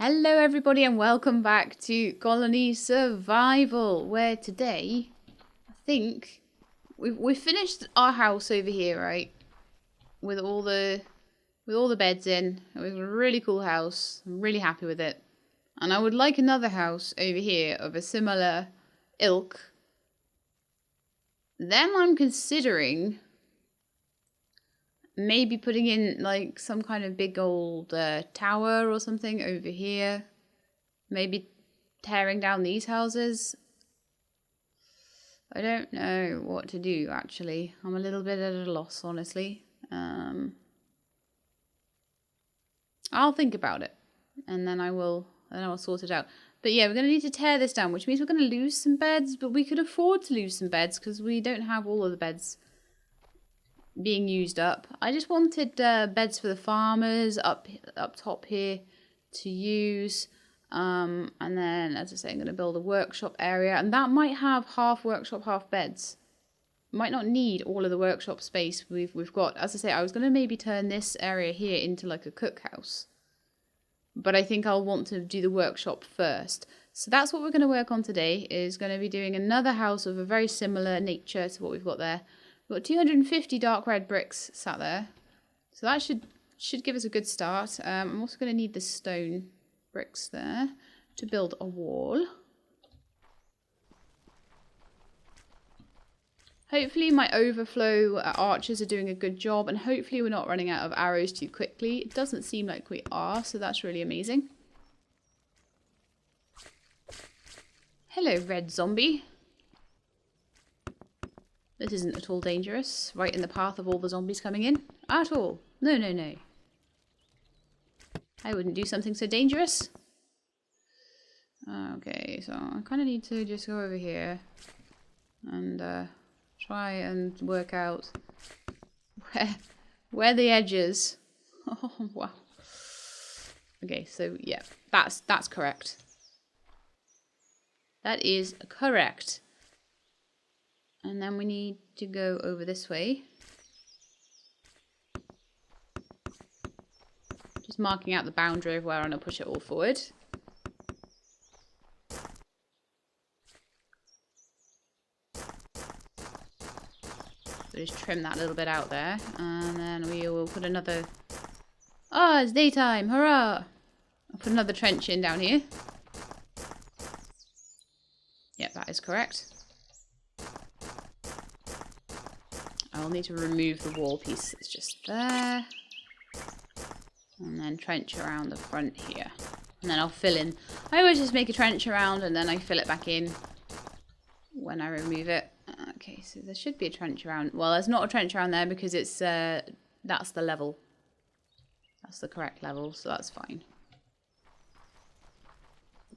Hello everybody and welcome back to Colony Survival, where today, I think, we've finished our house over here, right? With all the beds in. It was a really cool house. I'm really happy with it. And I would like another house over here of a similar ilk. Then I'm considering maybe putting in like some kind of big old tower or something over here. Maybe tearing down these houses. I don't know what to do actually. I'm a little bit at a loss, honestly. I'll think about it and then I will sort it out. But yeah, we're going to need to tear this down, which means we're going to lose some beds, but we could afford to lose some beds because we don't have all of the beds being used up. I just wanted beds for the farmers up top here to use. And then, as I say, I'm going to build a workshop area, and that might have half workshop, half beds. Might not need all of the workshop space we've got. As I say, I was going to maybe turn this area here into like a cookhouse, but I think I'll want to do the workshop first. So that's what we're going to work on today. Is going to be doing another house of a very similar nature to what we've got there. We've got 250 dark red bricks sat there, so that should give us a good start. I'm also going to need the stone bricks there to build a wall. Hopefully my overflow archers are doing a good job, and hopefully we're not running out of arrows too quickly. It doesn't seem like we are, so that's really amazing. Hello, red zombie. This isn't at all dangerous. Right in the path of all the zombies coming in. At all. No, no, no. I wouldn't do something so dangerous. Okay, so I kind of need to just go over here and try and work out where the edge is. Oh, wow. Okay, so yeah, that's correct. That is correct. And then we need to go over this way. Just marking out the boundary of where I'm going to push it all forward. So just trim that little bit out there. And then we will put another... Oh, it's daytime! Hurrah! I'll put another trench in down here. Yep, that is correct. I'll need to remove the wall piece that's just there. And then trench around the front here. And then I'll fill in. I always just make a trench around and then I fill it back in when I remove it. Okay, so there should be a trench around. Well, there's not a trench around there because it's that's the level. That's the correct level, so that's fine.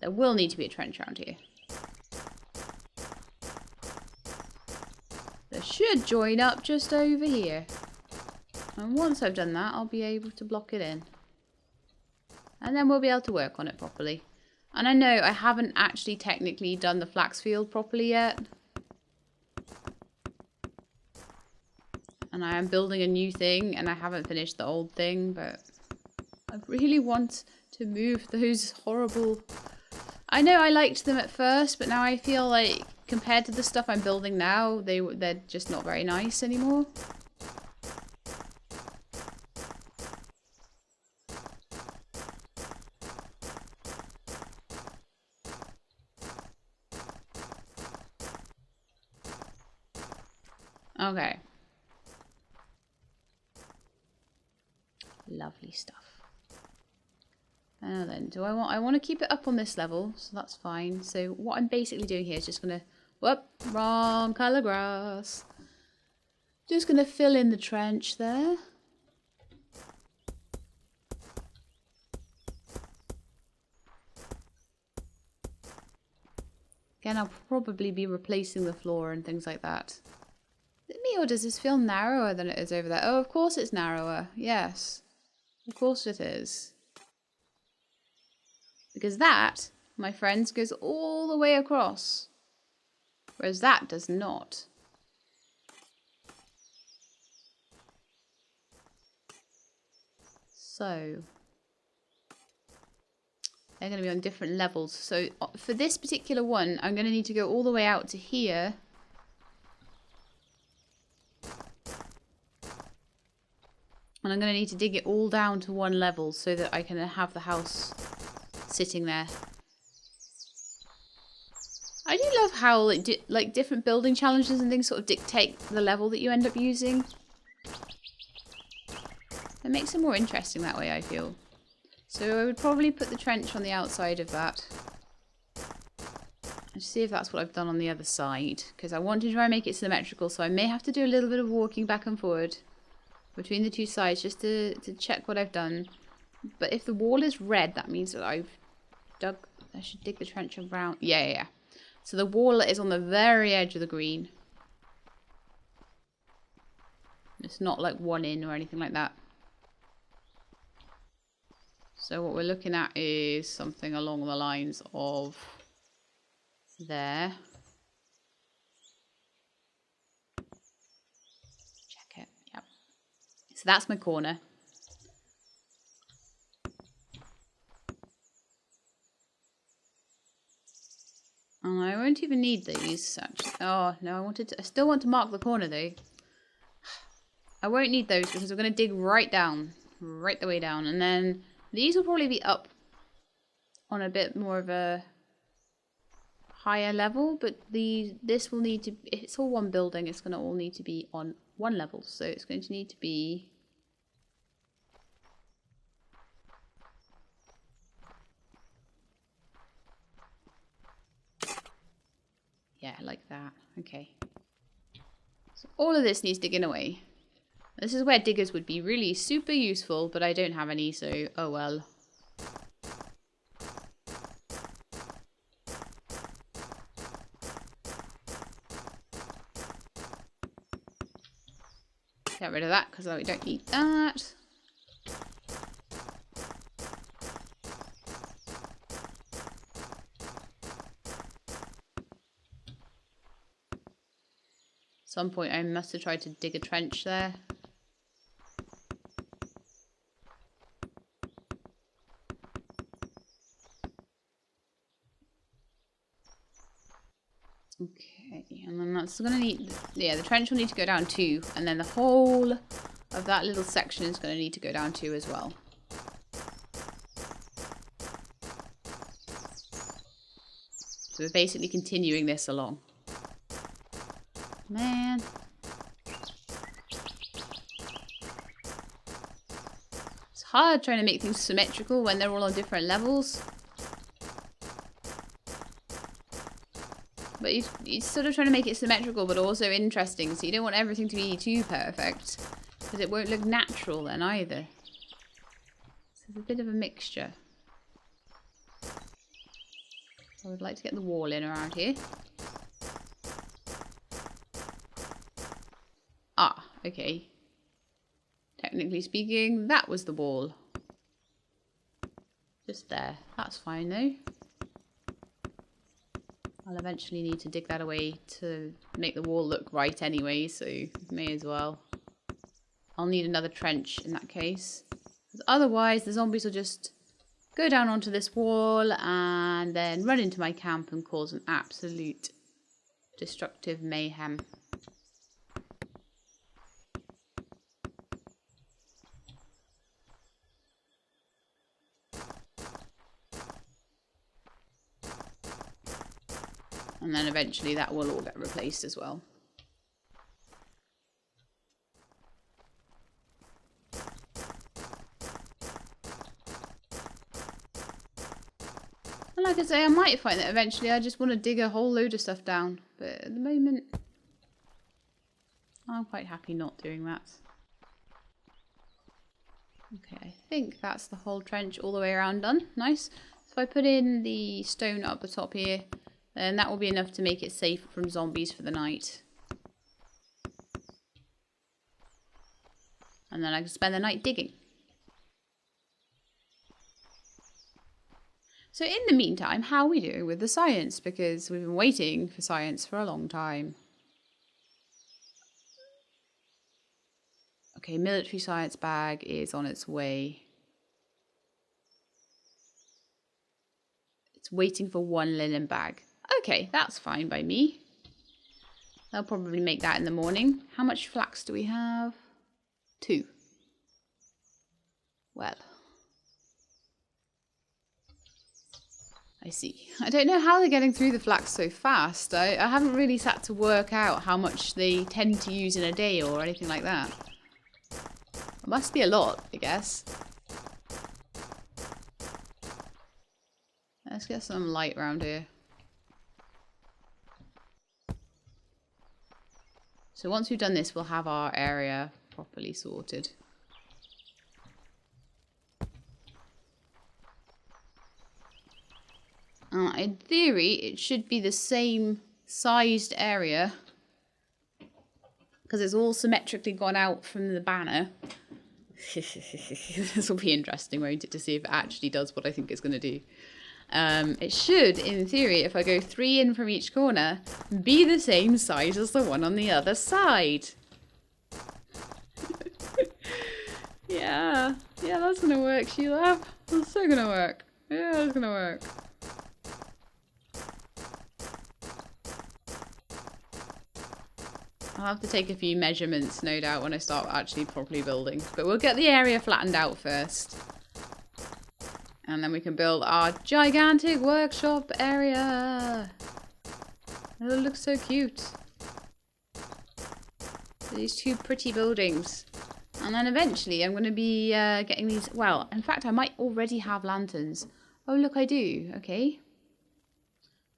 There will need to be a trench around here. There should join up just over here. And once I've done that, I'll be able to block it in. And then we'll be able to work on it properly. And I know I haven't actually technically done the flax field properly yet. And I am building a new thing and I haven't finished the old thing, but I really want to move those horrible... I know I liked them at first, but now I feel like compared to the stuff I'm building now, they're just not very nice anymore. Okay. Lovely stuff. Now then, I want to keep it up on this level, so that's fine. So what I'm basically doing here is just gonna, whoop, wrong colour grass. Just gonna fill in the trench there. Again, I'll probably be replacing the floor and things like that. Is it me or does this feel narrower than it is over there? Oh, of course it's narrower. Yes. Of course it is. Because that, my friends, goes all the way across. Whereas that does not. So, They're going to be on different levels. So for this particular one, I'm going to need to go all the way out to here. And I'm going to need to dig it all down to one level so that I can have the house sitting there. I do love how like different building challenges and things sort of dictate the level that you end up using. It makes it more interesting that way, I feel. So I would probably put the trench on the outside of that. And see if that's what I've done on the other side. Because I want to try and make it symmetrical, so I may have to do a little bit of walking back and forward between the two sides just to check what I've done. But if the wall is red, that means that I should dig the trench around. Yeah. So the wall is on the very edge of the green. It's not like one in or anything like that. So what we're looking at is something along the lines of there. Check it. Yep. So that's my corner. And I won't even need these actually. Oh no, I still want to mark the corner though. I won't need those because we're going to dig right down. Right the way down. And then these will probably be up on a bit more of a higher level. But this will need to... If it's all one building, it's going to all need to be on one level. So it's going to need to be... Yeah, like that. Okay. So all of this needs digging away. This is where diggers would be really super useful, but I don't have any, so oh well. Get rid of that because we don't need that. At some point I must have tried to dig a trench there. Okay, and then that's going to need... Yeah, the trench will need to go down too. And then the whole of that little section is going to need to go down too as well. So we're basically continuing this along. Man. It's hard trying to make things symmetrical when they're all on different levels. But you're sort of trying to make it symmetrical but also interesting, so you don't want everything to be too perfect, because it won't look natural then either. So it's a bit of a mixture. I would like to get the wall in around here. Ah, okay. Technically speaking, that was the wall. Just there. That's fine though. I'll eventually need to dig that away to make the wall look right anyway, so may as well. I'll need another trench in that case. Because otherwise the zombies will just go down onto this wall and then run into my camp and cause an absolute destructive mayhem. And then eventually that will all get replaced as well. And like I say, I might find that eventually I just want to dig a whole load of stuff down. But at the moment, I'm quite happy not doing that. Okay, I think that's the whole trench all the way around done. Nice. So if I put in the stone up the top here, then that will be enough to make it safe from zombies for the night. And then I can spend the night digging. So in the meantime, how are we doing with the science? Because we've been waiting for science for a long time. Okay, military science bag is on its way. It's waiting for 1 linen bag. Okay, that's fine by me. I'll probably make that in the morning. How much flax do we have? 2. Well, I see. I don't know how they're getting through the flax so fast. I haven't really sat to work out how much they tend to use in a day or anything like that. It must be a lot, I guess. Let's get some light around here. So once we've done this, we'll have our area properly sorted. In theory, it should be the same sized area because it's all symmetrically gone out from the banner. This will be interesting, won't it, to see if it actually does what I think it's going to do. It should, in theory, if I go 3 in from each corner, be the same size as the one on the other side. Yeah, that's gonna work, Sheila. That's so gonna work. Yeah, that's gonna work. I'll have to take a few measurements, no doubt, when I start actually properly building. But we'll get the area flattened out first. And then we can build our gigantic workshop area. It'll look so cute. These 2 pretty buildings. And then eventually I'm going to be getting these... Well, in fact, I might already have lanterns. Oh, look, I do. Okay.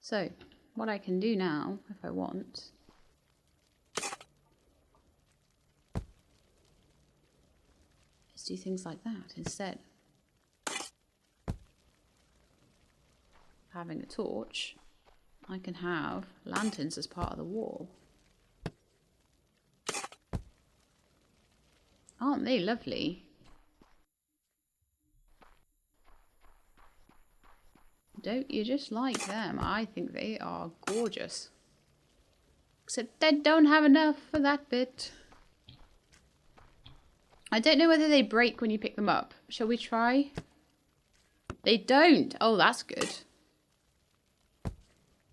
So, what I can do now, if I want... is do things like that instead. Having a torch, I can have lanterns as part of the wall. Aren't they lovely? Don't you just like them? I think they are gorgeous. Except they don't have enough for that bit. I don't know whether they break when you pick them up. Shall we try? They don't. Oh, that's good.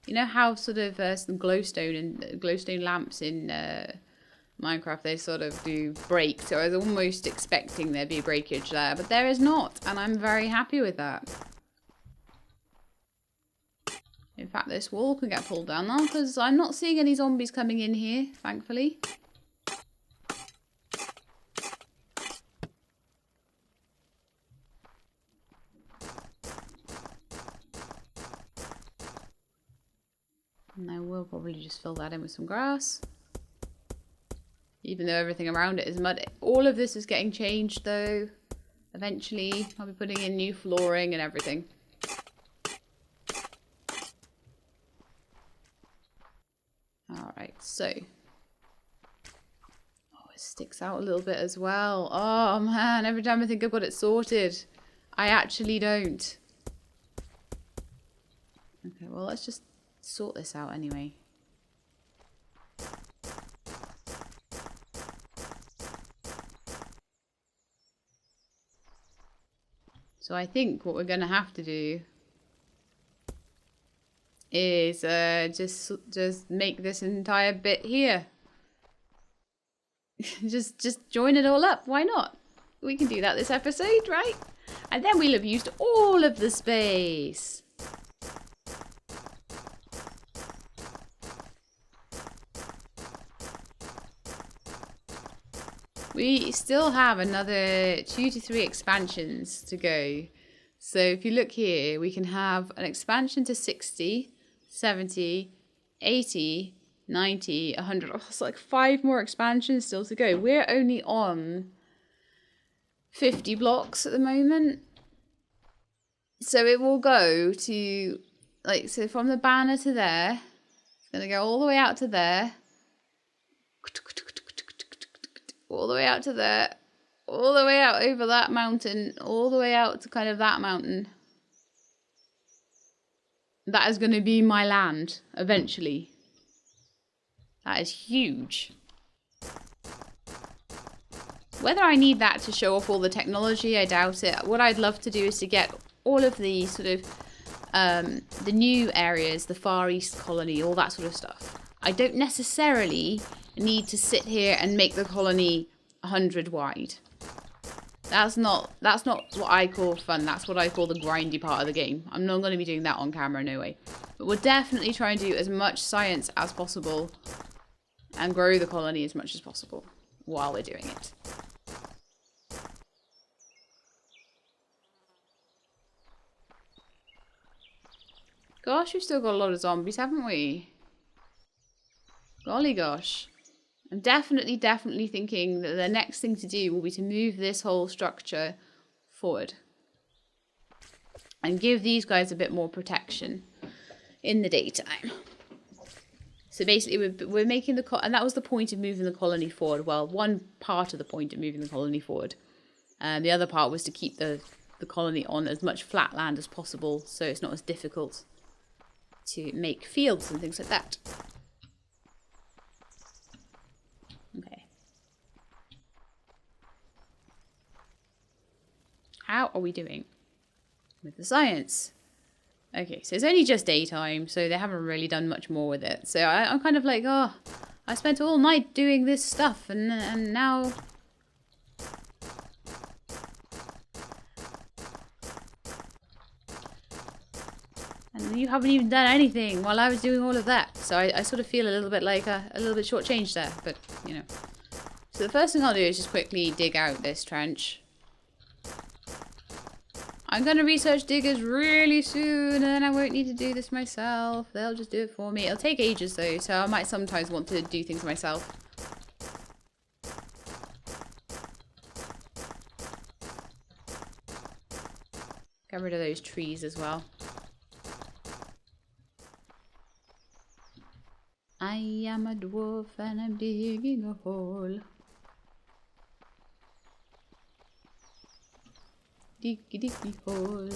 You know how sort of some glowstone and glowstone lamps in Minecraft, they sort of do break. So I was almost expecting there'd be breakage there, but there is not, and I'm very happy with that. In fact, this wall can get pulled down now because I'm not seeing any zombies coming in here, thankfully. And I will probably just fill that in with some grass. Even though everything around it is mud. All of this is getting changed though. Eventually, I'll be putting in new flooring and everything. Alright, so. Oh, it sticks out a little bit as well. Oh man, every time I think I've got it sorted, I actually don't. Okay, well let's just sort this out anyway. So I think what we're going to have to do is just make this entire bit here. just join it all up. Why not? We can do that this episode, right? And then we'll have used all of the space. We still have another 2 to 3 expansions to go. So if you look here, we can have an expansion to 60, 70, 80, 90, 100. Oh, it's like 5 more expansions still to go. We're only on 50 blocks at the moment. So it will go to, like, so from the banner to there, it's going to go all the way out to there. All the way out to there, all the way out over that mountain, all the way out to kind of that mountain. That is going to be my land, eventually. That is huge. Whether I need that to show off all the technology, I doubt it. What I'd love to do is to get all of the sort of the new areas, the Far East colony, all that sort of stuff, I don't necessarily need to sit here and make the colony 100 wide. That's not what I call fun. That's what I call the grindy part of the game. I'm not going to be doing that on camera, no way. But we'll definitely try and do as much science as possible and grow the colony as much as possible while we're doing it. Gosh, we've still got a lot of zombies, haven't we? Golly gosh. I'm definitely thinking that the next thing to do will be to move this whole structure forward. And give these guys a bit more protection in the daytime. So basically we're making and that was the point of moving the colony forward. Well, one part of the point of moving the colony forward. The other part was to keep the colony on as much flat land as possible so it's not as difficult to make fields and things like that. Okay. How are we doing with the science? Okay, so it's only just daytime, so they haven't really done much more with it. So I'm kind of like, oh, I spent all night doing this stuff, and now... And you haven't even done anything while I was doing all of that. So I sort of feel a little bit like a little bit shortchanged there, but, you know. So the first thing I'll do is just quickly dig out this trench. I'm going to research diggers really soon, and I won't need to do this myself. They'll just do it for me. It'll take ages, though, so I might sometimes want to do things myself. Get rid of those trees as well. I am a dwarf and I'm digging a hole. Diggy diggy hole.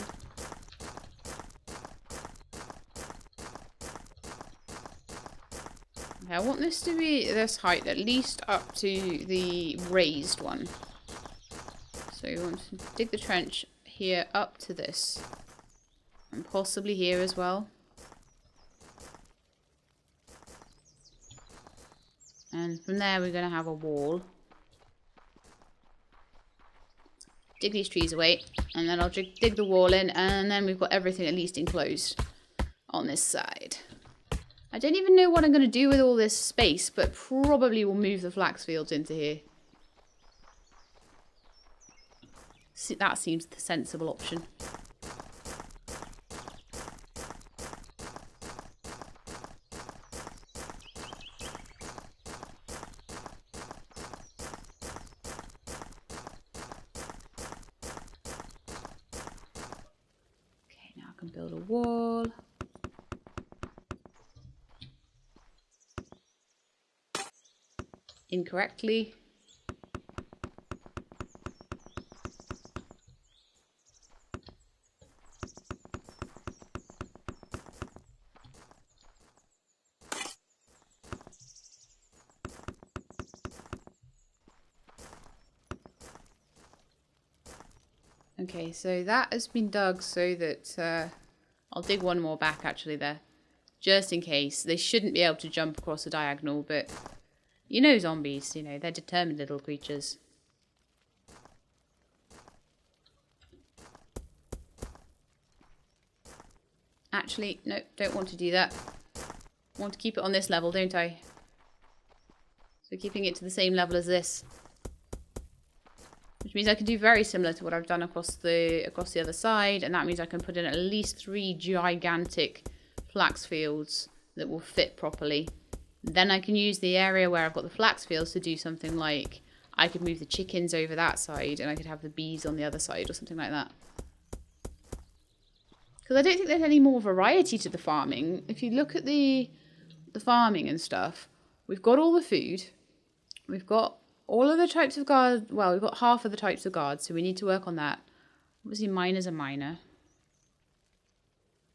Okay, I want this to be this height, at least up to the raised one. So you want to dig the trench here up to this. And possibly here as well. And from there we're going to have a wall. Dig these trees away, and then I'll dig the wall in, and then we've got everything at least enclosed on this side. I don't even know what I'm going to do with all this space, but probably we'll move the flax fields into here. That seems the sensible option. Build a wall. Incorrectly. Okay, so that has been dug so that I'll dig one more back actually there, just in case. They shouldn't be able to jump across a diagonal, but you know zombies, you know, they're determined little creatures. Actually, no, don't want to do that. I want to keep it on this level, don't I? So keeping it to the same level as this. Which means I can do very similar to what I've done across the other side, and that means I can put in at least 3 gigantic flax fields that will fit properly. Then I can use the area where I've got the flax fields to do something like I could move the chickens over that side, and I could have the bees on the other side or something like that. Because I don't think there's any more variety to the farming. If you look at the farming and stuff, we've got all the food, we've got all of the types of guards. Well, we've got half of the types of guards, so we need to work on that. Obviously, miner's a miner.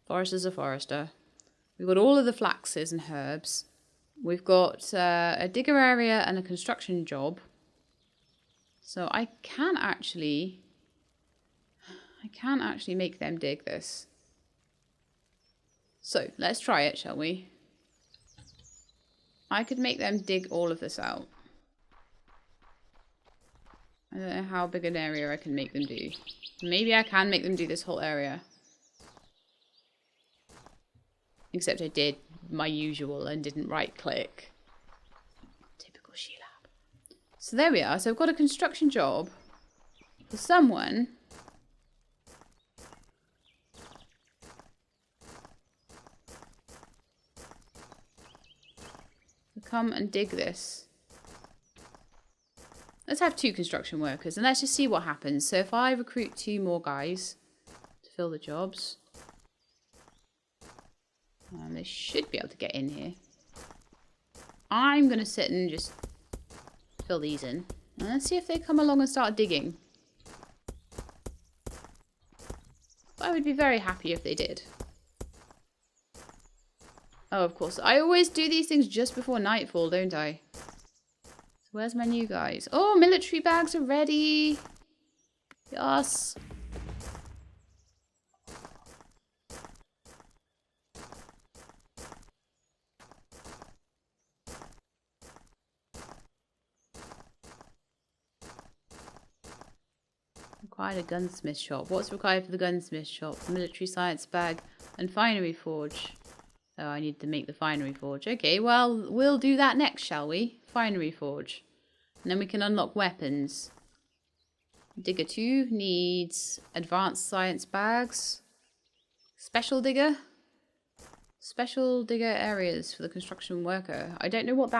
Forester's a forester. We've got all of the flaxes and herbs. We've got a digger area and a construction job. So I can actually make them dig this. So, let's try it, shall we? I could make them dig all of this out. I don't know how big an area I can make them do. Maybe I can make them do this whole area. Except I did my usual and didn't right-click. Typical Sheilab. So there we are. So I've got a construction job for someone to come and dig this. Let's have 2 construction workers and let's just see what happens. So if I recruit 2 more guys to fill the jobs, they should be able to get in here. I'm going to sit and just fill these in. And let's see if they come along and start digging. I would be very happy if they did. Oh, of course. I always do these things just before nightfall, don't I? So where's my new guys? Oh, military bags are ready. Yes. Required a gunsmith shop. What's required for the gunsmith shop? Military science bag and finery forge. Oh, I need to make the finery forge. Okay, well, we'll do that next, shall we? Finery forge. And then we can unlock weapons. Digger 2 needs advanced science bags. Special digger. Special digger areas for the construction worker. I don't know what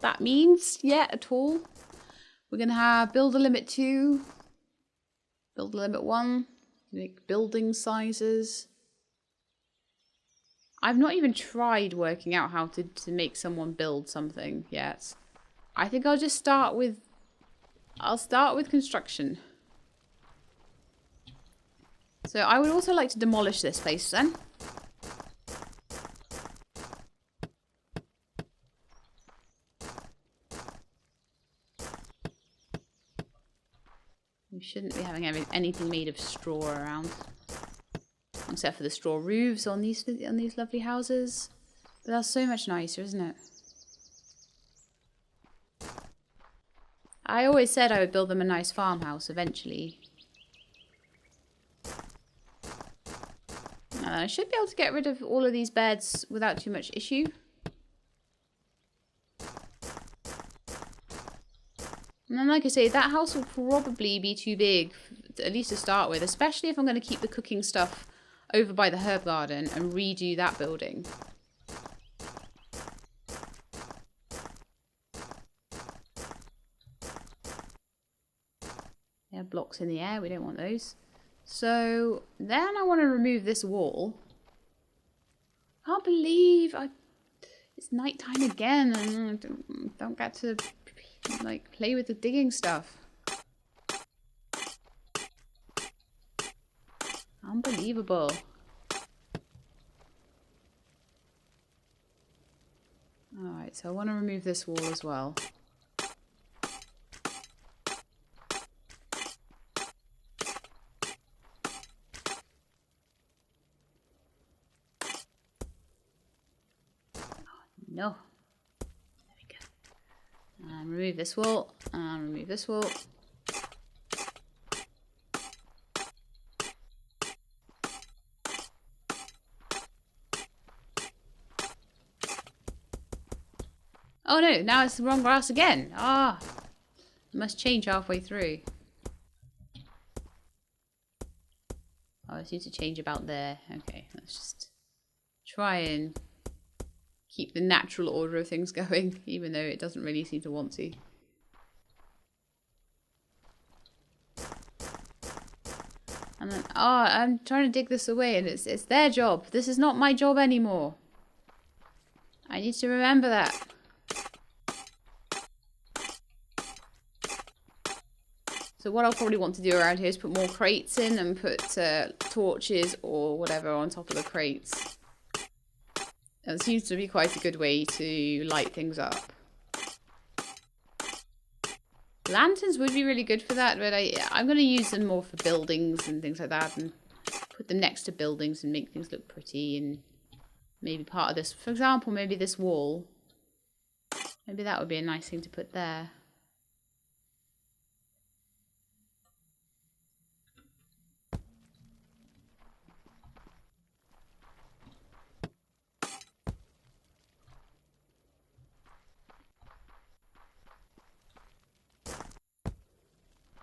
that means yet at all. We're going to have builder limit 2. Builder limit 1. Make building sizes. I've not even tried working out how to make someone build something yet. I think I'll just start with... I'll start with construction. So I would also like to demolish this place then. We shouldn't be having anything made of straw around. Except for the straw roofs on these lovely houses. But that's so much nicer, isn't it? I always said I would build them a nice farmhouse eventually. And I should be able to get rid of all of these beds without too much issue. And then, like I say, that house will probably be too big, at least to start with. Especially if I'm going to keep the cooking stuff over by the herb garden and redo that building. Yeah, blocks in the air. We don't want those. So then I want to remove this wall. Can't believe it's nighttime again and I don't get to like play with the digging stuff. Unbelievable. Alright, so I want to remove this wall as well. No. There we go. And remove this wall. And remove this wall. Oh no, now it's the wrong grass again. Ah. It must change halfway through. Oh, it seems to change about there. Okay, let's just try and keep the natural order of things going, even though it doesn't really seem to want to. And then, oh, I'm trying to dig this away and it's their job. This is not my job anymore. I need to remember that. So what I'll probably want to do around here is put more crates in and put torches or whatever on top of the crates. It seems to be quite a good way to light things up. Lanterns would be really good for that, but I'm going to use them more for buildings and things like that, and put them next to buildings and make things look pretty and maybe part of this. For example, maybe this wall. Maybe that would be a nice thing to put there.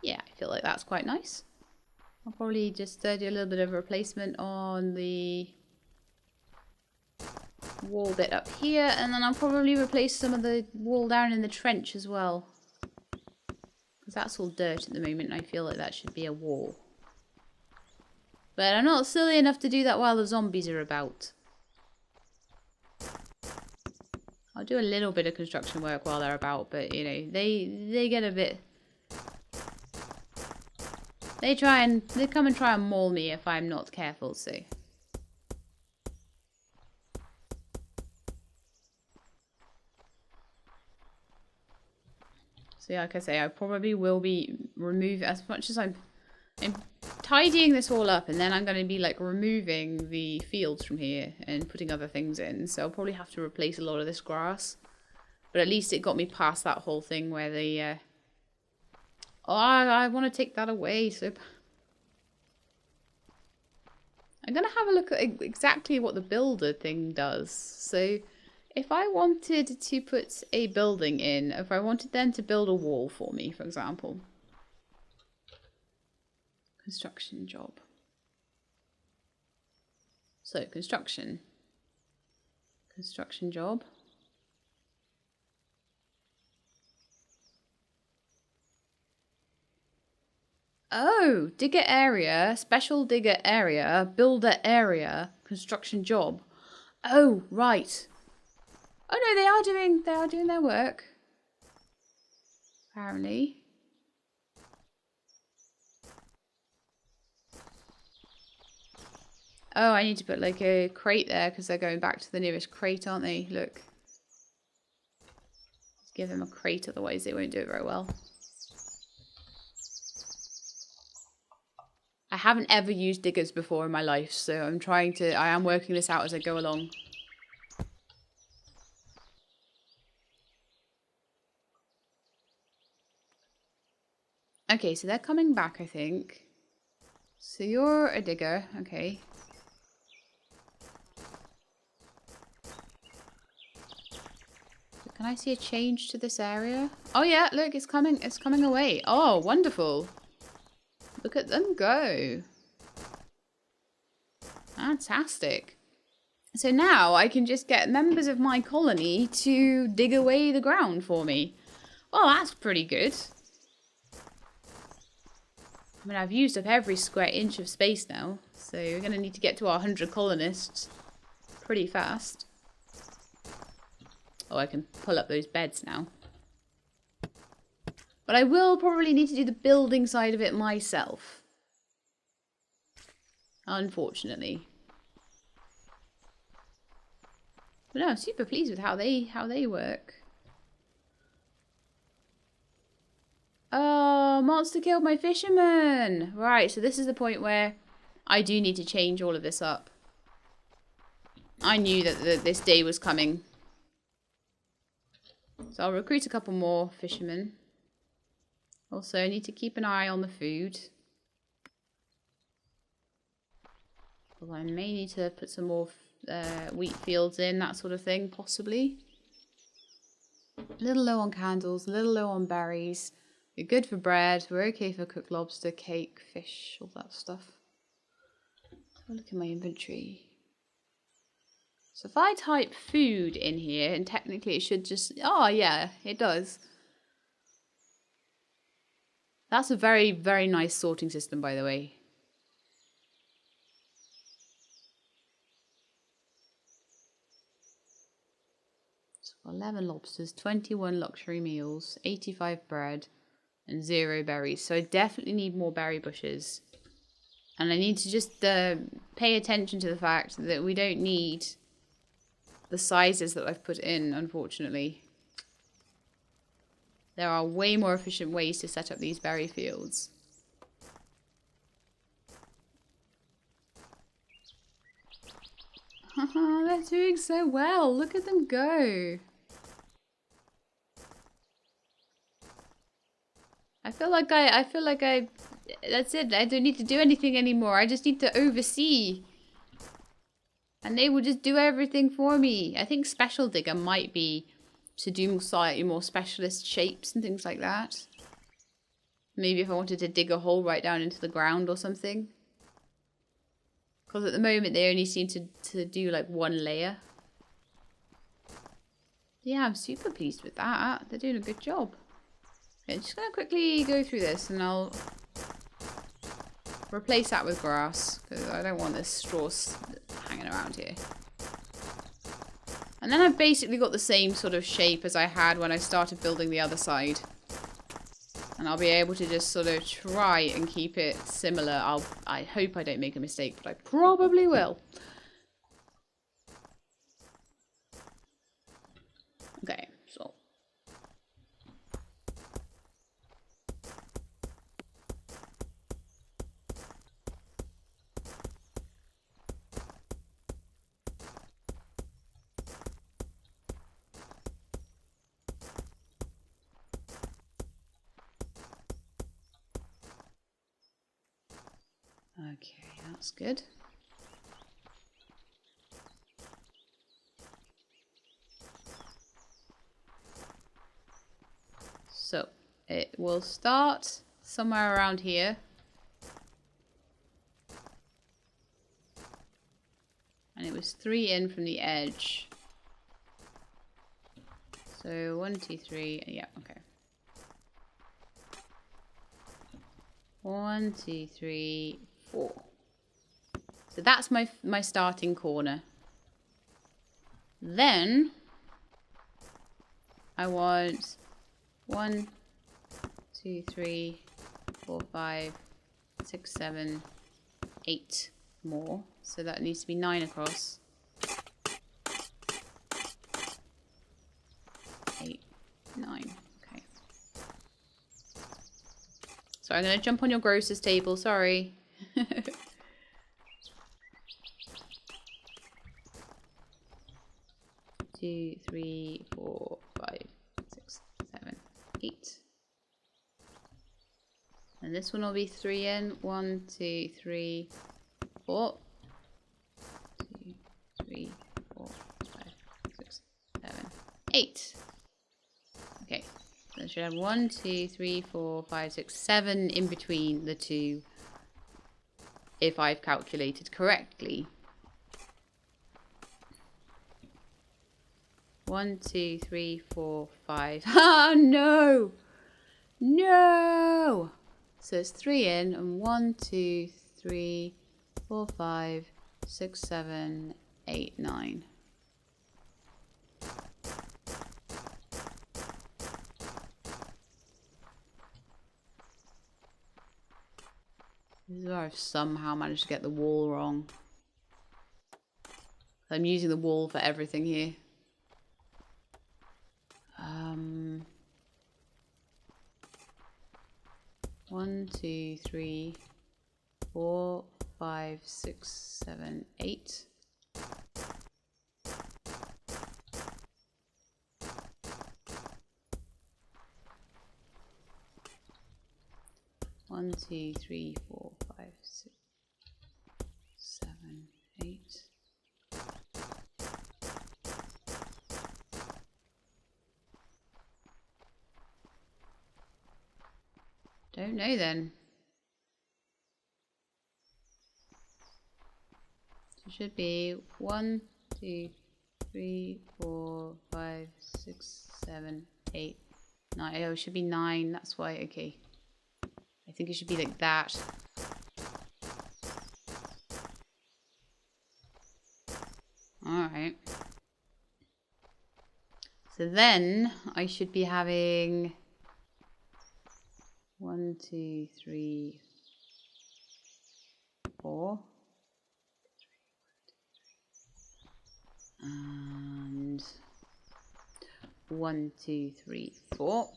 Yeah, I feel like that's quite nice. I'll probably just do a little bit of replacement on the wall bit up here, and then I'll probably replace some of the wall down in the trench as well. Because that's all dirt at the moment, and I feel like that should be a wall. But I'm not silly enough to do that while the zombies are about. I'll do a little bit of construction work while they're about, but you know, they get a bit... They come and try and maul me if I'm not careful, so... So yeah, like I say, I probably will be as much as I'm tidying this all up, and then I'm going to be like removing the fields from here and putting other things in. So I'll probably have to replace a lot of this grass. But at least it got me past that whole thing where the... Oh, I want to take that away. So I'm going to have a look at exactly what the builder thing does. So... If I wanted to put a building in, if I wanted them to build a wall for me, for example. Construction job. So, construction. Construction job. Oh, digger area, special digger area, builder area, construction job. Oh, right. Oh no, they are doing their work. Apparently. Oh, I need to put like a crate there because they're going back to the nearest crate, aren't they? Look. Let's give them a crate, otherwise they won't do it very well. I haven't ever used diggers before in my life, so I am working this out as I go along. Okay, so they're coming back, I think. So you're a digger, okay. Can I see a change to this area? Oh yeah, look, it's coming away. Oh, wonderful. Look at them go. Fantastic. So now I can just get members of my colony to dig away the ground for me. Oh, that's pretty good. I mean, I've used up every square inch of space now, so we're going to need to get to our 100 colonists pretty fast. Oh, I can pull up those beds now. But I will probably need to do the building side of it myself. Unfortunately. But no, I'm super pleased with how they work. Oh, monster killed my fisherman. Right, so this is the point where I do need to change all of this up. I knew that this day was coming. So I'll recruit a couple more fishermen. Also, I need to keep an eye on the food. Well, I may need to put some more wheat fields in, that sort of thing, possibly. A little low on candles, a little low on berries. We're good for bread. We're okay for cooked lobster, cake, fish, all that stuff. Have a look at my inventory. So if I type food in here, and technically it should just... Oh, yeah, it does. That's a very, very nice sorting system, by the way. So 11 lobsters, 21 luxury meals, 85 bread, and 0 berries. So I definitely need more berry bushes. And I need to just pay attention to the fact that we don't need the sizes that I've put in, unfortunately. There are way more efficient ways to set up these berry fields. They're doing so well. Look at them go. I feel like that's it. I don't need to do anything anymore. I just need to oversee. And they will just do everything for me. I think special digger might be to do slightly more specialist shapes and things like that. Maybe if I wanted to dig a hole right down into the ground or something. Because at the moment they only seem to do like one layer. Yeah, I'm super pleased with that. They're doing a good job. Okay, I'm just going to quickly go through this and I'll replace that with grass. Because I don't want this straw hanging around here. And then I've basically got the same sort of shape as I had when I started building the other side. And I'll be able to just sort of try and keep it similar. I hope I don't make a mistake, but I probably will. Okay, so. Okay, that's good. So, it will start somewhere around here. And it was 3 in from the edge. So 1, 2, 3. Yeah, okay. 1, 2, 3, 4. So that's my starting corner. Then I want 1, 2, 3, 4, 5, 6, 7, 8 more. So that needs to be 9 across. 8, 9. Okay. So I'm going to jump on your grocer's table. Sorry. 2, 3, 4, 5, 6, 7, 8. And this one will be 3 in. 1, 2, 3, 4. 2, 3, 4, 5, 6, 7, 8. Okay. So I should have 1, 2, 3, 4, 5, 6, 7 in between the two. If I've calculated correctly. 1, 2, 3, 4, 5. Ah, no! No! So it's 3 in and 1, 2, 3, 4, 5, 6, 7, 8, 9. This is where I've somehow managed to get the wall wrong. I'm using the wall for everything here. 1, 2, 3, 4, 5, 6, 7, 8. One, 2, 3, 4, 5, 6, 7, 8. Don't know then. It should be 1, 2, 3, 4, 5, 6, 7, 8, 9. Oh, it should be 9. That's why. Okay. I think it should be like that. Alright. So then I should be having 1, 2, 3, 4. And 1, 2, 3, 4.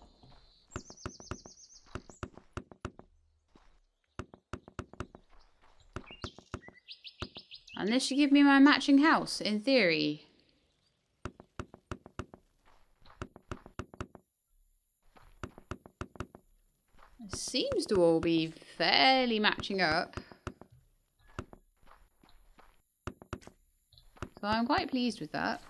And And this should give me my matching house, in theory. It seems to all be fairly matching up. So I'm quite pleased with that.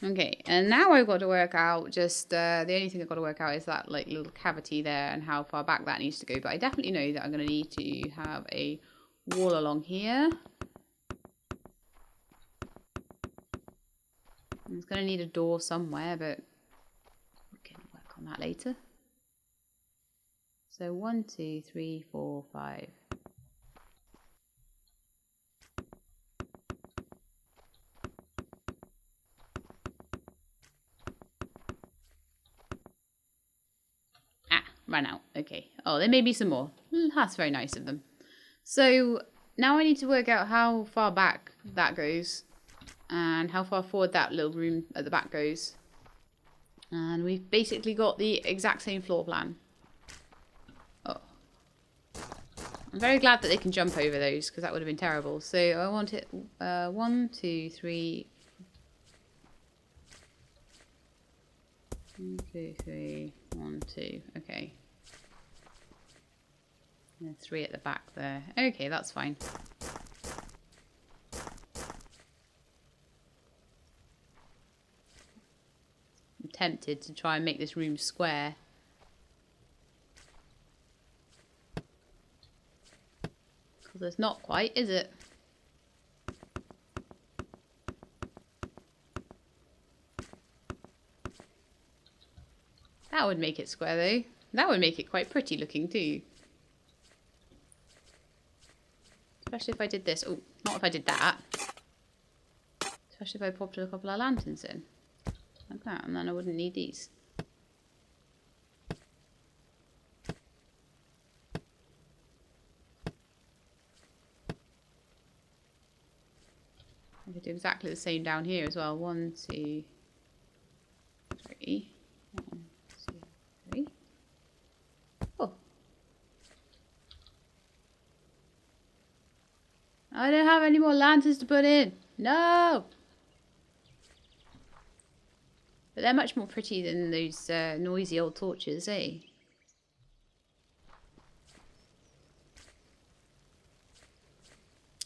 Okay, and now I've got to work out just, the only thing I've got to work out is that like little cavity there and how far back that needs to go. But I definitely know that I'm going to need to have a wall along here. It's going to need a door somewhere, but we can work on that later. So 1, 2, 3, 4, 5. Ran out. Okay. Oh, there may be some more. That's very nice of them. So now I need to work out how far back that goes and how far forward that little room at the back goes. And we've basically got the exact same floor plan. Oh. I'm very glad that they can jump over those because that would have been terrible. So I want it 1, 2, 3. 1, 2, 3, 1, 2. Okay. And 3 at the back there. Okay, that's fine. I'm tempted to try and make this room square. Because it's not quite, is it? That would make it square though. That would make it quite pretty looking too. Especially if I did this. Oh, not if I did that. Especially if I popped a couple of lanterns in. Like that, and then I wouldn't need these. I could do exactly the same down here as well. 1, 2, 3. 1, 2, 3. Oh. I don't have any more lanterns to put in. No! But they're much more pretty than those noisy old torches, eh?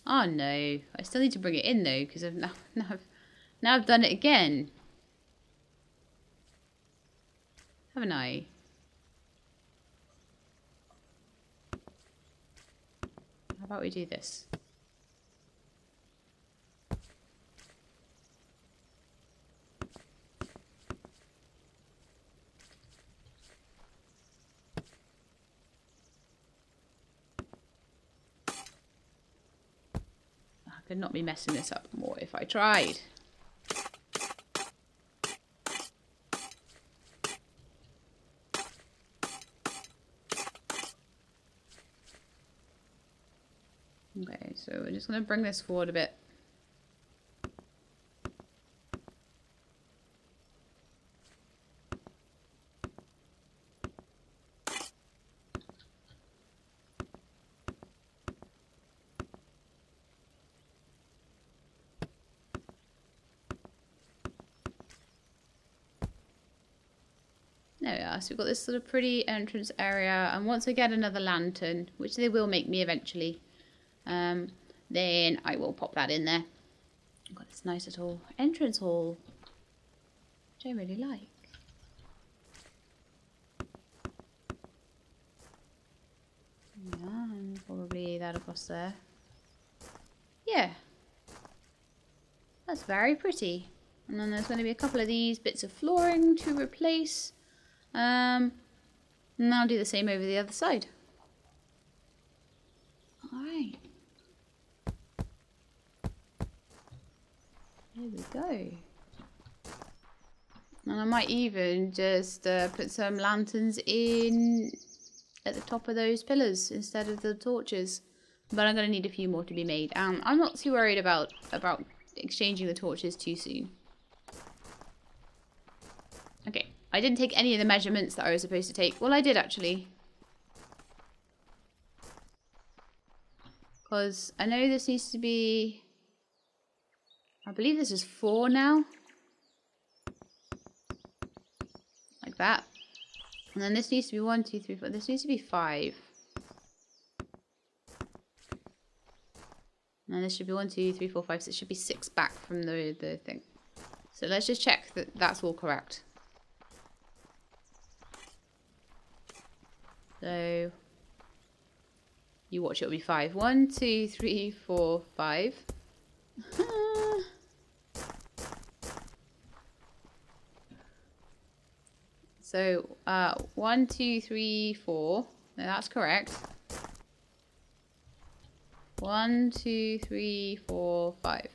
Oh no. I still need to bring it in though, because I've now I've done it again. Haven't I? How about we do this? I could not be messing this up more if I tried. Okay, so we're just going to bring this forward a bit. There we are. So we've got this sort of pretty entrance area. And once I get another lantern, which they will make me eventually, then I will pop that in there. I've got this nice little entrance hall, which I really like. Yeah, and probably that across there. Yeah. That's very pretty. And then there's going to be a couple of these bits of flooring to replace. And I'll do the same over the other side. Alright. There we go. And I might even just put some lanterns in at the top of those pillars instead of the torches. But I'm going to need a few more to be made. I'm not too worried about exchanging the torches too soon. Okay. I didn't take any of the measurements that I was supposed to take. Well, I did actually. Because I know this needs to be... I believe this is 4 now. Like that. And then this needs to be 1, 2, 3, 4. This needs to be 5. And this should be 1, 2, 3, 4, 5. So it should be 6 back from the thing. So let's just check that that's all correct. So you watch, it'll be 5. 1, 2, 3, 4, 5. So 1, 2, 3, 4. No, that's correct. 1, 2, 3, 4, 5.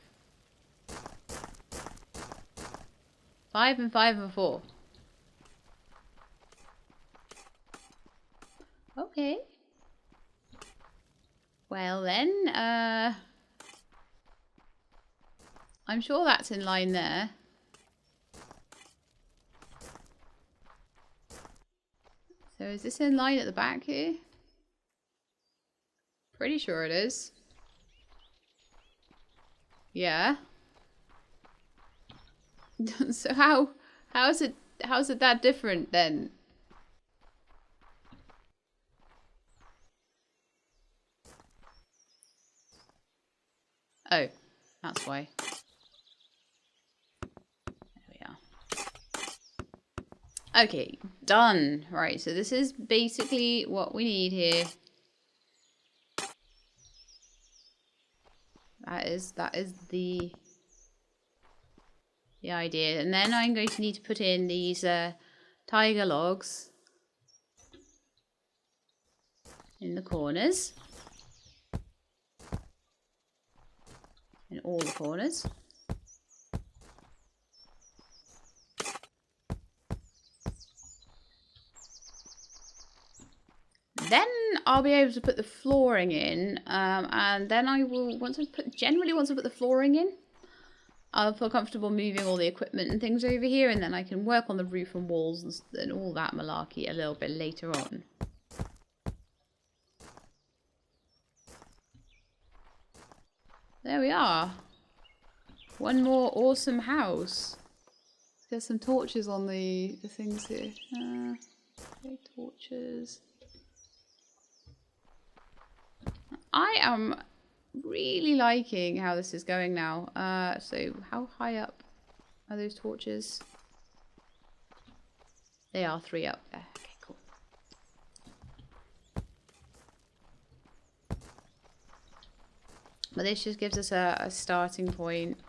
5 and 5 and 4. Okay. Well then, I'm sure that's in line there. So is this in line at the back here? Pretty sure it is. Yeah. So how's it that different then? Oh, that's why. There we are. Okay, done. Right, so this is basically what we need here. That is the idea. And then I'm going to need to put in these tiger logs in the corners. In all the corners. Then I'll be able to put the flooring in, and then I will, once I put the flooring in, I'll feel comfortable moving all the equipment and things over here, and then I can work on the roof and walls and all that malarkey a little bit later on. There we are. One more awesome house. There's some torches on the things here. Okay, torches. I am really liking how this is going now. So how high up are those torches? They are 3 up there. Okay, cool. But this just gives us a starting point.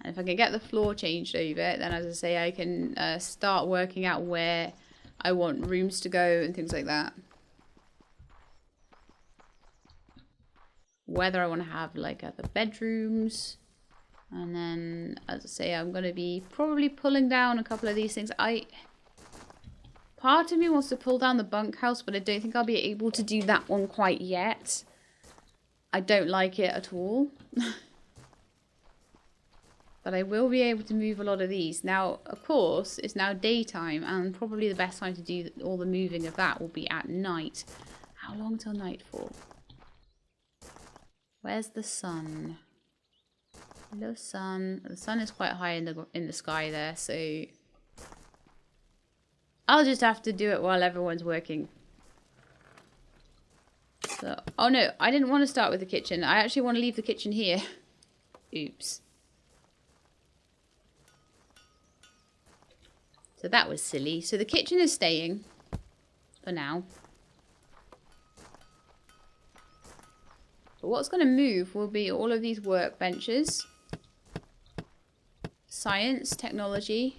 And if I can get the floor changed over, then as I say, I can start working out where I want rooms to go and things like that. Whether I want to have like other bedrooms. And then, as I say, I'm going to be probably pulling down a couple of these things. Part of me wants to pull down the bunkhouse, but I don't think I'll be able to do that one quite yet. I don't like it at all. But I will be able to move a lot of these. Now, of course, it's now daytime, and probably the best time to do all the moving of that will be at night. How long till nightfall? Where's the sun? Hello, sun. The sun is quite high in the sky there, so I'll just have to do it while everyone's working. So, oh no, I didn't want to start with the kitchen. I actually want to leave the kitchen here. Oops. So that was silly. So the kitchen is staying for now. But what's going to move will be all of these workbenches. Science, technology,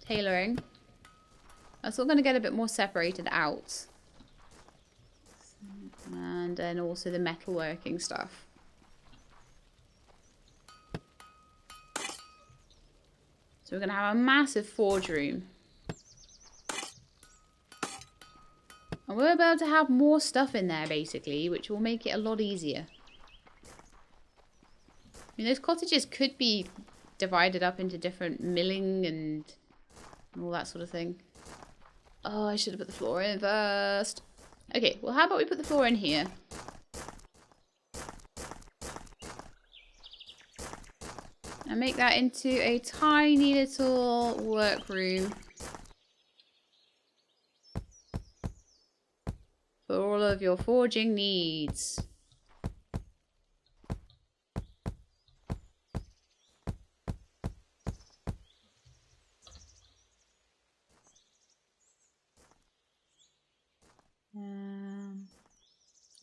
tailoring. That's all going to get a bit more separated out. And then also the metalworking stuff. So we're going to have a massive forge room. And we're about to have more stuff in there, basically, which will make it a lot easier. I mean, those cottages could be divided up into different milling and all that sort of thing. Oh, I should have put the floor in first. Okay, well, how about we put the floor in here? And make that into a tiny little workroom for all of your forging needs.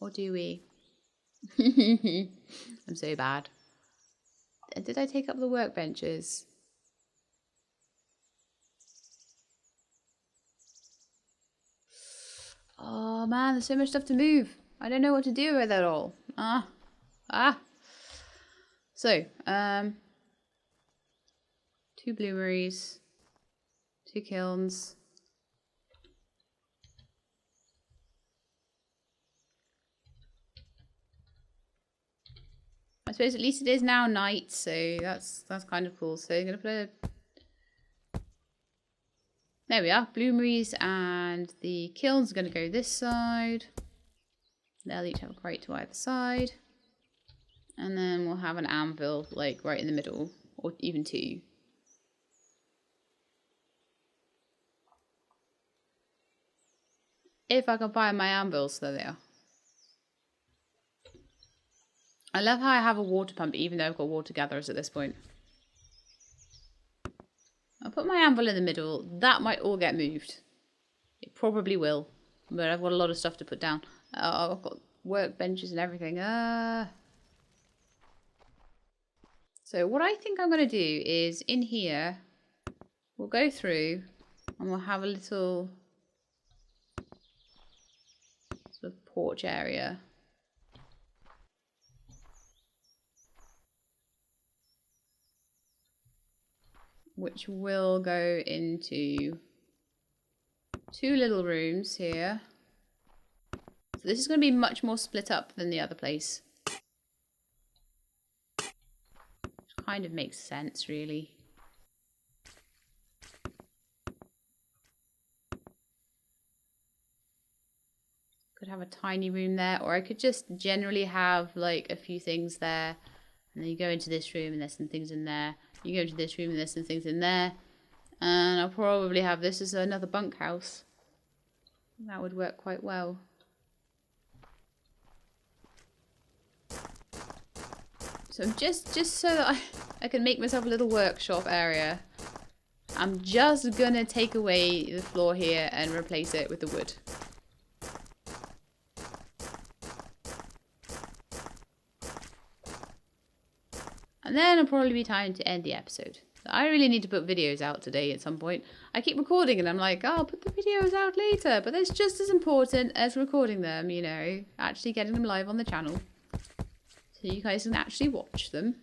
Or do we? I'm so bad. Did I take up the workbenches? Oh man, there's so much stuff to move. I don't know what to do with it all. So, 2 bloomeries, 2 kilns. I suppose at least it is now night, so that's kind of cool. So I'm gonna put a... There we are, bloomeries, and the kilns are gonna go this side. They'll each have a crate to either side. And then we'll have an anvil like right in the middle, or even 2. If I can find my anvils, there they are. I love how I have a water pump even though I've got water gatherers at this point. I'll put my anvil in the middle. That might all get moved. It probably will. But I've got a lot of stuff to put down. I've got workbenches and everything. So what I think I'm going to do is in here, we'll go through and we'll have a little sort of porch area. Which will go into 2 little rooms here. So this is going to be much more split up than the other place. Which kind of makes sense, really. Could have a tiny room there, or I could just generally have like a few things there. And then you go into this room and there's some things in there. You go to this room and there's some things in there. And I'll probably have this as another bunkhouse. That would work quite well. So just so that I can make myself a little workshop area, I'm just gonna take away the floor here and replace it with the wood. And then it'll probably be time to end the episode. I really need to put videos out today at some point. I keep recording and I'm like, oh, I'll put the videos out later. But it's just as important as recording them, you know, actually getting them live on the channel. So you guys can actually watch them.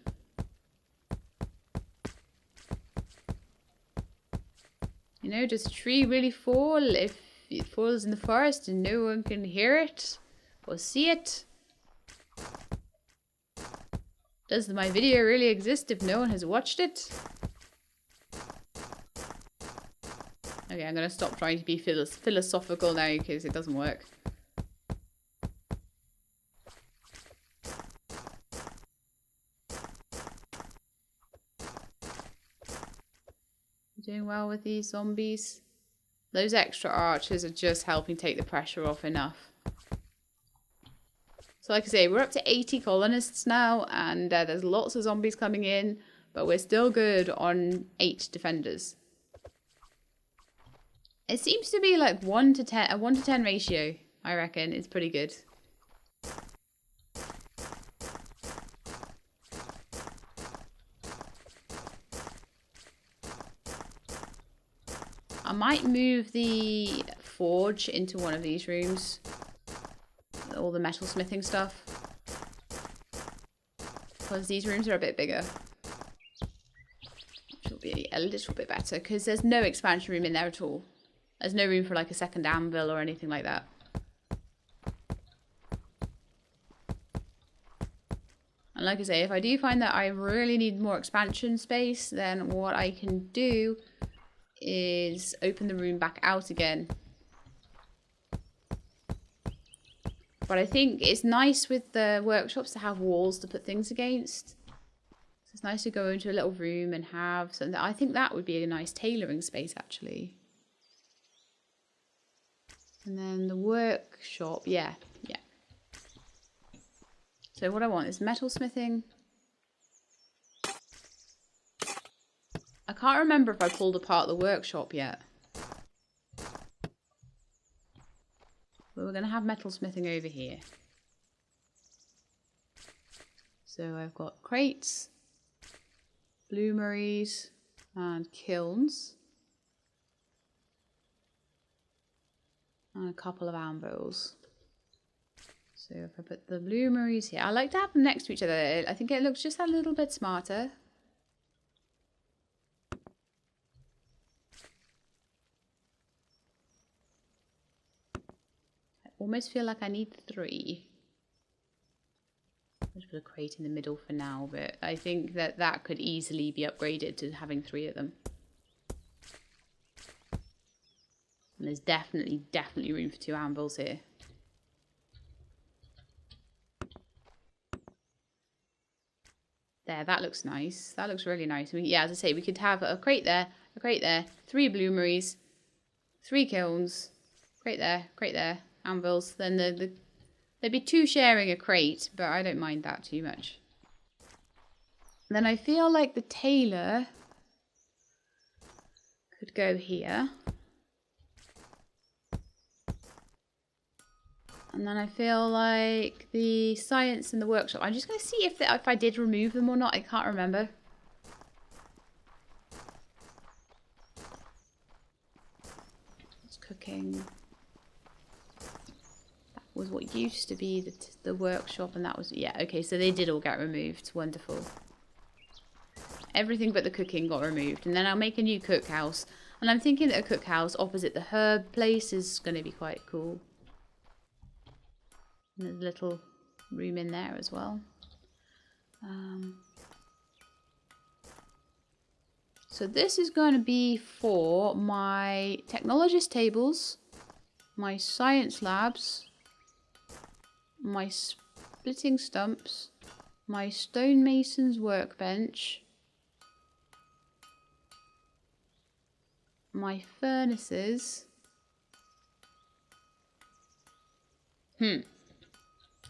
You know, does a tree really fall if it falls in the forest and no one can hear it or see it? Does my video really exist if no one has watched it? Okay, I'm going to stop trying to be philosophical now because it doesn't work. Doing well with these zombies. Those extra archers are just helping take the pressure off enough. So like I say, we're up to 80 colonists now, and there's lots of zombies coming in, but we're still good on 8 defenders. It seems to be like 1 to 10, a 1 to 10 ratio, I reckon. It's pretty good. I might move the forge into one of these rooms. All the metal smithing stuff. Because these rooms are a bit bigger. Which will be a little bit better. Because there's no expansion room in there at all. There's no room for like a second anvil or anything like that. And like I say, if I do find that I really need more expansion space, then what I can do is open the room back out again. But I think it's nice with the workshops to have walls to put things against. So It's nice to go into a little room and have something. I think that would be a nice tailoring space, actually. And then the workshop, yeah. So what I want is metal smithing. I can't remember if I pulled apart the workshop yet. But we're going to have metal smithing over here. So I've got crates, bloomeries, and kilns. And a couple of anvils. So if I put the bloomeries here, I like to have them next to each other. I think it looks just a little bit smarter. I almost feel like I need 3. I'll just put a crate in the middle for now, but I think that that could easily be upgraded to having 3 of them. And there's definitely room for 2 anvils here. There, that looks nice. That looks really nice. Yeah, as I say, we could have a crate there, 3 bloomeries, 3 kilns, crate there, anvils. Then there'd be 2 sharing a crate, but I don't mind that too much. Then I feel like the tailor could go here. And then I feel like the science and the workshop. I'm just going to see if I did remove them or not. I can't remember. It's cooking. That was what used to be the workshop, and that was, yeah, okay, so they did all get removed. Wonderful. Everything but the cooking got removed. And then I'll make a new cookhouse. And I'm thinking that a cookhouse opposite the herb place is going to be quite cool. And there's a little room in there as well. So this is going to be for my technologist tables, my science labs, my splitting stumps, my stonemason's workbench, my furnaces.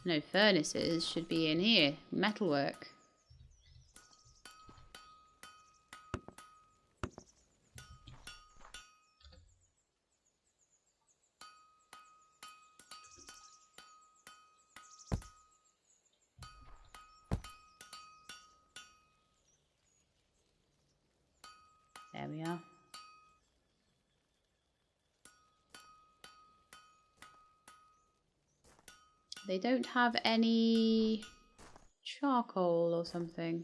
No, furnaces should be in here. Metalwork. There we are. They don't have any charcoal or something.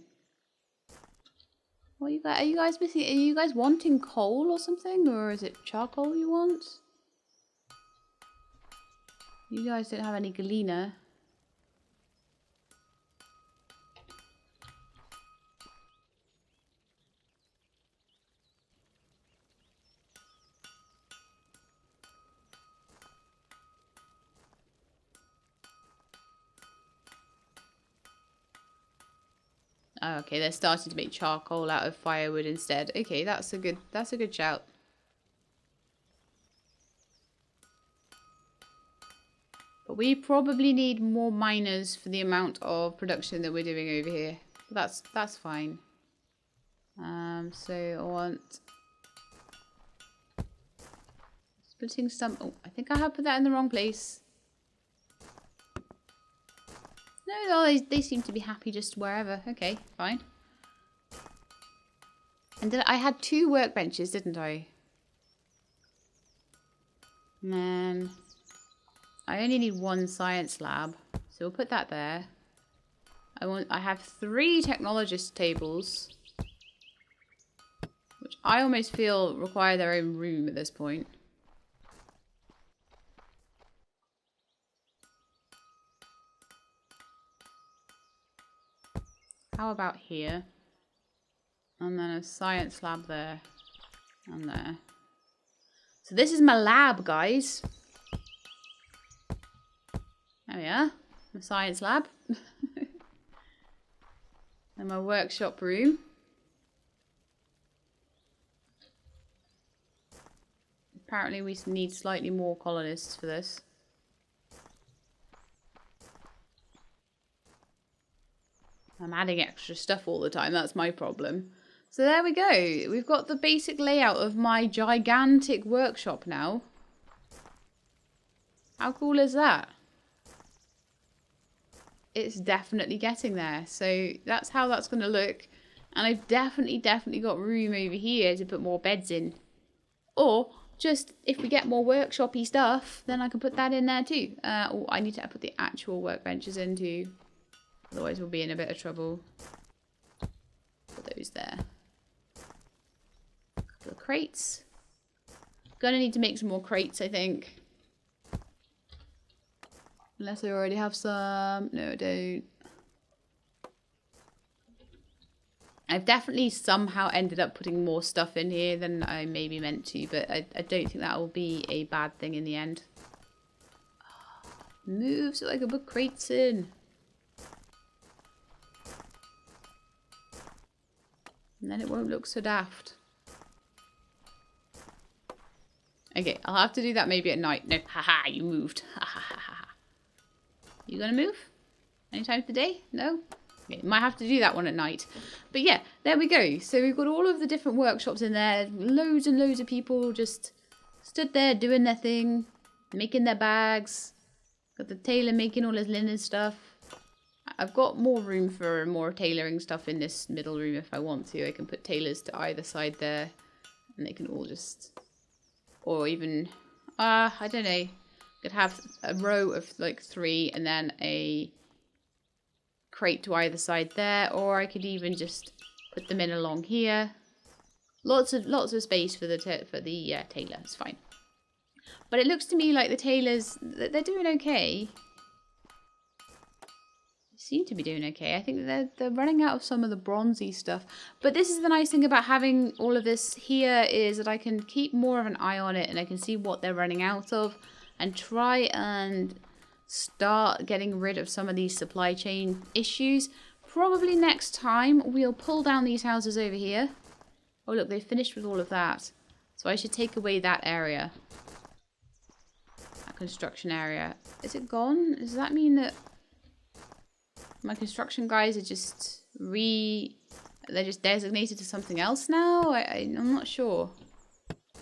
What are you guys missing? Are you guys wanting coal or something? Or is it charcoal you want? You guys don't have any galena. Oh, okay, they're starting to make charcoal out of firewood instead. Okay, that's a good shout. But we probably need more miners for the amount of production that we're doing over here. That's fine. So I want splitting stump. Oh, I think I have put that in the wrong place. No, they seem to be happy just wherever. Okay, fine. And I had 2 workbenches, didn't I? And then I only need 1 science lab, so we'll put that there. I have 3 technologist tables, which I almost feel require their own room at this point. How about here? And then a science lab there. And there. So this is my lab, guys. There we are. The science lab. And my workshop room. Apparently we need slightly more colonists for this. I'm adding extra stuff all the time, that's my problem. So there we go. We've got the basic layout of my gigantic workshop now. How cool is that? It's definitely getting there. So that's how that's going to look. And I've definitely got room over here to put more beds in. Or just if we get more workshop-y stuff, then I can put that in there too. Oh, I need to put the actual workbenches in too. Otherwise we'll be in a bit of trouble. Put those there. A couple of crates. Gonna need to make some more crates, I think. Unless I already have some. No, I don't. I've definitely somehow ended up putting more stuff in here than I maybe meant to, but I don't think that will be a bad thing in the end. Move so I can put crates in. And then it won't look so daft. Okay, I'll have to do that maybe at night. No, haha, you moved. You gonna move? Anytime today? No? Okay, might have to do that one at night. But yeah, there we go. So we've got all of the different workshops in there. Loads and loads of people just stood there doing their thing. Making their bags. Got the tailor making all his linen stuff. I've got more room for more tailoring stuff in this middle room if I want to. I can put tailors to either side there. And they can all just... Or even... I don't know. Could have a row of like 3 and then a crate to either side there, or I could even just put them in along here. Lots of space for the tailor. It's fine. But it looks to me like the tailors, they're doing okay. They seem to be doing okay. I think they're running out of some of the bronzy stuff. But this is the nice thing about having all of this here, is that I can keep more of an eye on it and I can see what they're running out of. And try and start getting rid of some of these supply chain issues. Probably next time we'll pull down these houses over here. Oh look, they've finished with all of that. So I should take away that area. That construction area. Is it gone? Does that mean that my construction guys are just they're just designated to something else now? I'm not sure.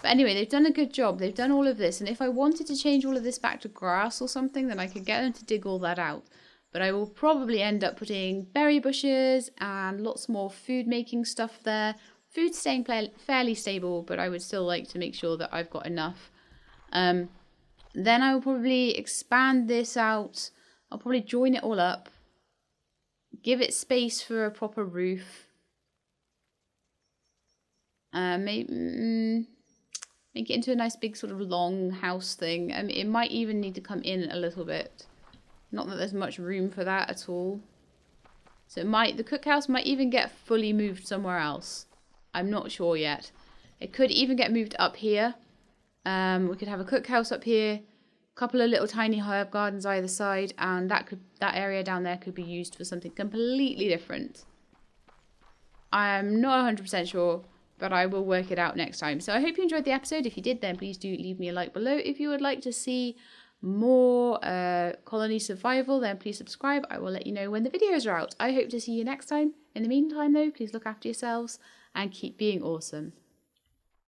But anyway, they've done a good job. They've done all of this. And if I wanted to change all of this back to grass or something, then I could get them to dig all that out. But I will probably end up putting berry bushes and lots more food making stuff there. Food's staying fairly stable, but I would still like to make sure that I've got enough. Then I will probably expand this out. I'll probably join it all up. Give it space for a proper roof. Make it into a nice big sort of long house thing. I mean, it might even need to come in a little bit. Not that there's much room for that at all. So the cookhouse might even get fully moved somewhere else. I'm not sure yet. It could even get moved up here. We could have a cookhouse up here. A couple of little tiny herb gardens either side. And that area down there could be used for something completely different. I'm not 100% sure. But I will work it out next time. So I hope you enjoyed the episode. If you did, then please do leave me a like below. If you would like to see more colony survival, then please subscribe. I will let you know when the videos are out. I hope to see you next time. In the meantime, though, please look after yourselves and keep being awesome.